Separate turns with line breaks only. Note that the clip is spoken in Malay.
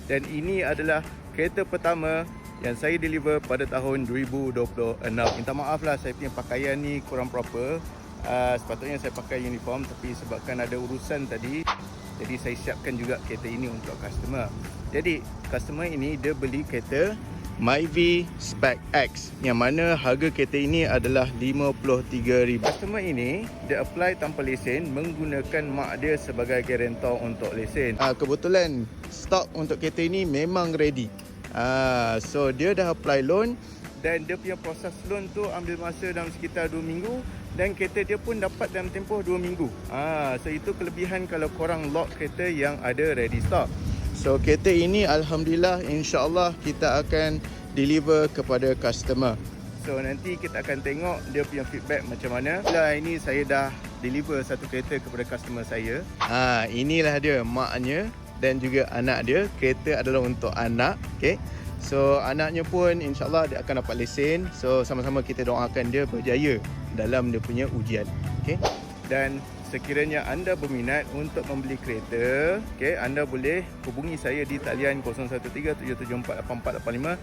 Dan ini adalah kereta pertama yang saya deliver pada tahun 2026. Minta maaf lah, saya punya pakaian ni kurang proper. Sepatutnya saya pakai uniform, tapi sebabkan ada urusan tadi, jadi saya siapkan juga kereta ini untuk customer. Jadi customer ini dia beli kereta Myvi Spec X, yang mana harga kereta ini adalah RM53,000. Customer ini dia apply tanpa lesen menggunakan mak dia sebagai guarantor untuk lesen. Kebetulan stok untuk kereta ini memang ready. So dia dah apply loan, dan dia punya proses loan tu ambil masa dalam sekitar 2 minggu, dan kereta dia pun dapat dalam tempoh 2 minggu. So itu kelebihan kalau korang lock kereta yang ada ready stock. So kereta ini alhamdulillah insya-Allah kita akan deliver kepada customer. So nanti kita akan tengok dia punya feedback macam mana. Ini saya dah deliver satu kereta kepada customer saya. Inilah dia maknya dan juga anak dia. Kereta adalah untuk anak, okey. So anaknya pun insya-Allah dia akan dapat lesen. So sama-sama kita doakan dia berjaya dalam dia punya ujian, okey. Dan sekiranya anda berminat untuk membeli kereta, okey, anda boleh hubungi saya di talian 0137748485.